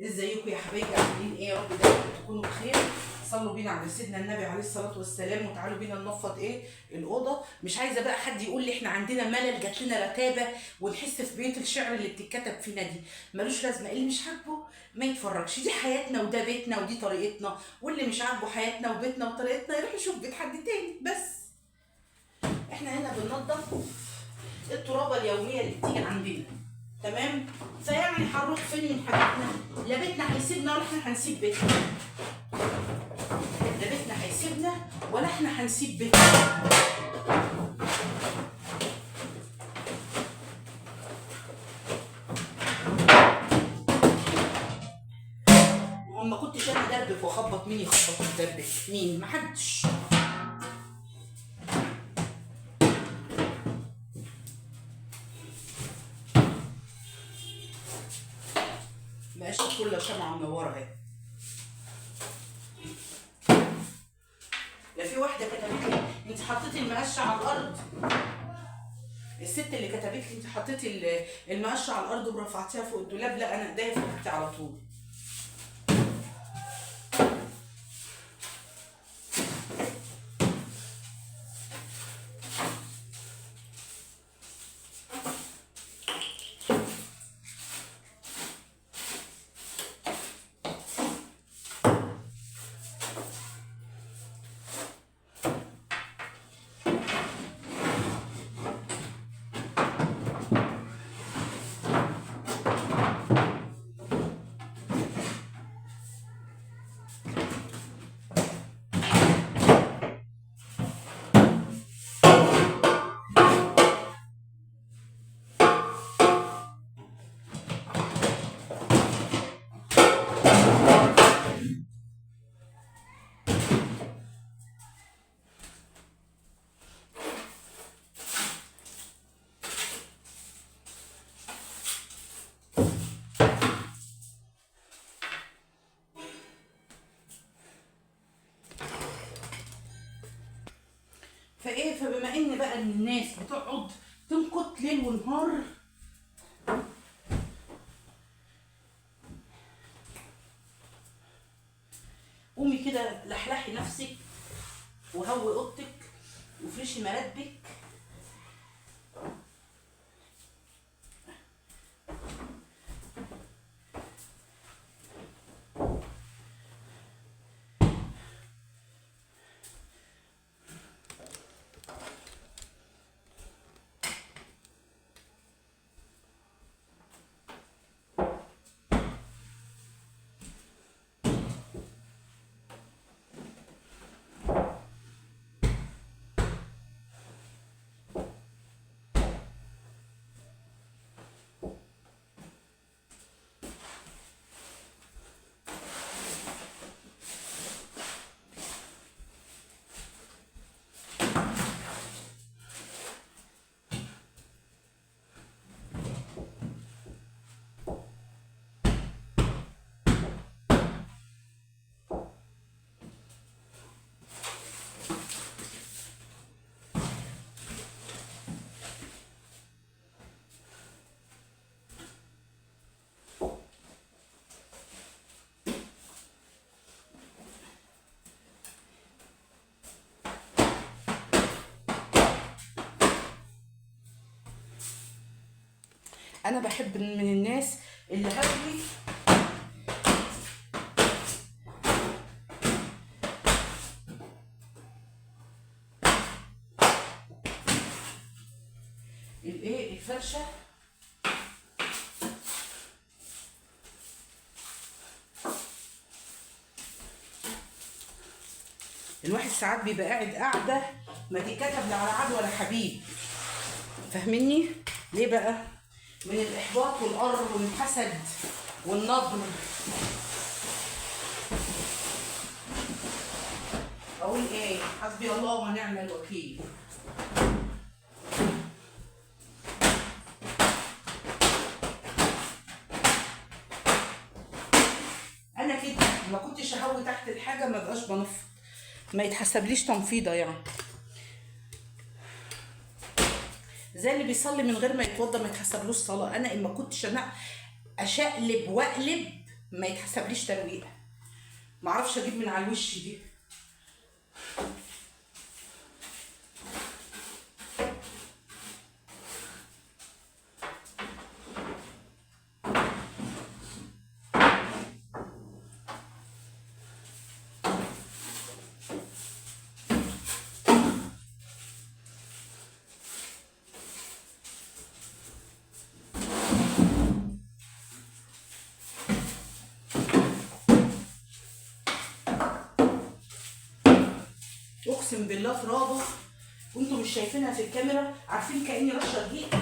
ازيكم يا حبايبي؟ عاملين ايه؟ يا رب دايما تكونوا بخير. صلوا بينا على سيدنا النبي عليه الصلاه والسلام، وتعالوا بينا ننفض الاوضه. مش عايزه بقى حد يقول لي احنا عندنا ملل، جات لنا رتابه ونحس في بيت الشعر اللي بتتكتب فينا دي. ملوش لازمه، اللي مش عاجبه ما يتفرجش، دي حياتنا وده بيتنا ودي طريقتنا، واللي مش عاجبه حياتنا وبيتنا وطريقتنا يروح يشوف بيت حد تاني. بس احنا هنا بننظف الترابه اليوميه اللي بتيجي عندنا، تمام؟ فيعني هنروح فين من حاجتنا؟ لا بيتنا هيسيبنا ولا احنا هنسيب بيتنا، لا بيتنا هيسيبنا ولا احنا هنسيب بيتنا. وما كنتش انا ادربك واخبط، مين يخبط ويدربك؟ مين؟ محدش. بقاش كل شمعة منورة اهي. لا في واحدة كتبت لي انت حطيتي المقشة على الأرض، الست اللي كتبت لي انت حطيتي المقشة على الأرض ورفعتيها فوق الدولاب. لا أنا ايديا فوق تحت على طول. فبما ان بقى ان الناس بتقعد تنكت ليل ونهار، قومي كده لحلحي نفسك وهوي اوضتك وفرشي مراتبك. انا بحب من الناس اللي هوي الفرشه. الواحد ساعات بيبقى قاعده ما تتكتب لا على عد ولا حبيب، فاهميني ليه بقى؟ من الاحباط والقرب والحسد والنظر. اقول ايه؟ حسبي الله ونعم الوكيل. انا كده ما كنتش اهوي تحت الحاجه ما بقاش بنفض، ما يتحسبليش تنفيضه يعني. زي اللي بيصلي من غير ما يتوضى ما يتحسبلوش صلاه. انا اما كنتش انا اشقلب واقلب ما يتحسبليش ترويقه. معرفش اجيب من على الوش دي. اقسم بالله ترابه وانتم مش شايفينها في الكاميرا، عارفين كاني رشه دقيق.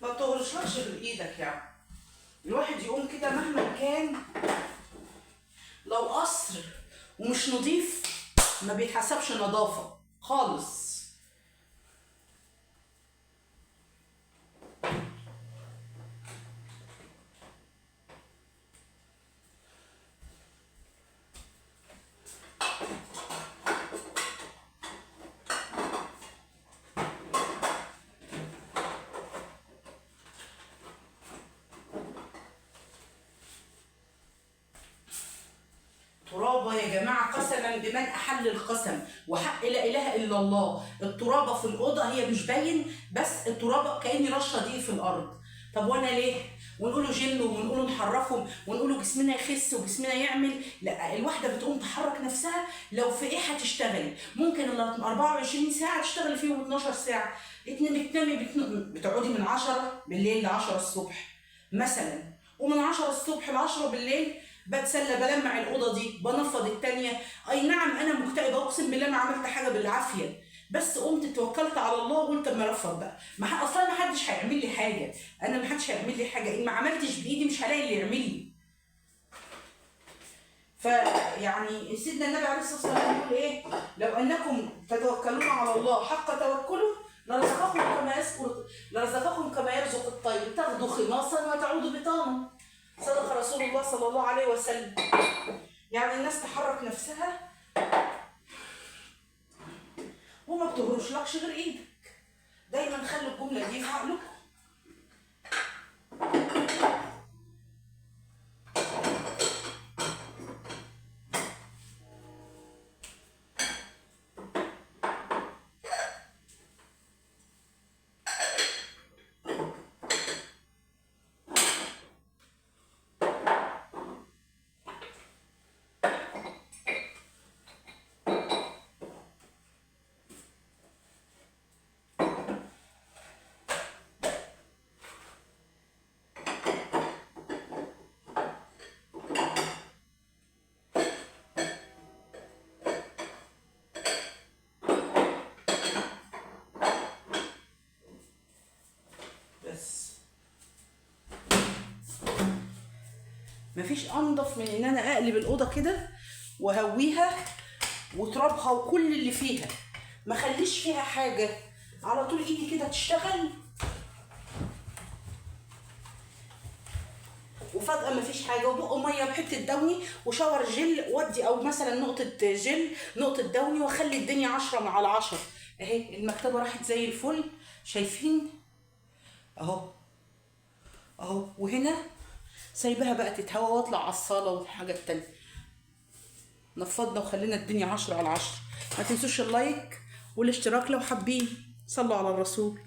ما بتغرشلكش غير ايدك يعني. الواحد يقوم كده مهما كان لو قصر ومش نظيف ما بيتحسبش نظافه خالص. ترابة يا جماعة قسما بمن أحل القسم وحق لا إله إلا الله. الترابة في الأوضة هي مش باين، بس الترابة كأني رشة دي في الأرض. طب وأنا ليه؟ ونقوله جن ونقوله نحرفهم ونقوله جسمنا يخس وجسمنا يعمل. لا، الواحدة بتقوم تحرك نفسها. لو في إيه هتشتغلي ممكن ال 24 ساعة تشتغلي فيهم 12 ساعة. بتقعدي من 10 بالليل ل 10 الصبح مثلا، ومن 10 الصبح ل 10 بالليل بتسلى بلمع الاوضه دي بنفض التانيه. اي نعم انا مكتئبه، اقسم بالله ما عملت حاجه بالعافيه، بس قمت توكلت على الله وقلت اما ارفض بقى. اصلا ما حدش هيعمل لي حاجه، انا ما حدش هيعمل لي حاجه، ان ما عملتش بايدي مش هلاقي اللي يعمل لي. فيعني سيدنا النبي عليه الصلاه والسلام يقول ايه؟ لو انكم تتوكلون على الله حق توكله لرزقكم كما يرزق الطير تغدو خماصا وتعود بطانا. صدق رسول الله صلى الله عليه وسلم. يعني الناس تحرك نفسها وما بتهرشلكش غير ايدك. دايما خلوا الجمله دي في عقلكم. مفيش انضف من ان انا اقلب الاوضه كده وهويها وترابها وكل اللي فيها، ما خليش فيها حاجه، على طول ايدي كده تشتغل وفجأة مفيش حاجة، وبق مية بحتة دوني وشاور جل ودي، أو مثلا نقطة جل نقطة دوني، وأخلي الدنيا 10/10. أهي المكتبة راحت زي الفل، شايفين أهو أهو. وهنا سايباها بقى تتهوى واطلع على الصالة والحاجة التانية. نفضنا وخلينا الدنيا 10/10. ما تنسوش اللايك والاشتراك لو حابين. صلوا على الرسول.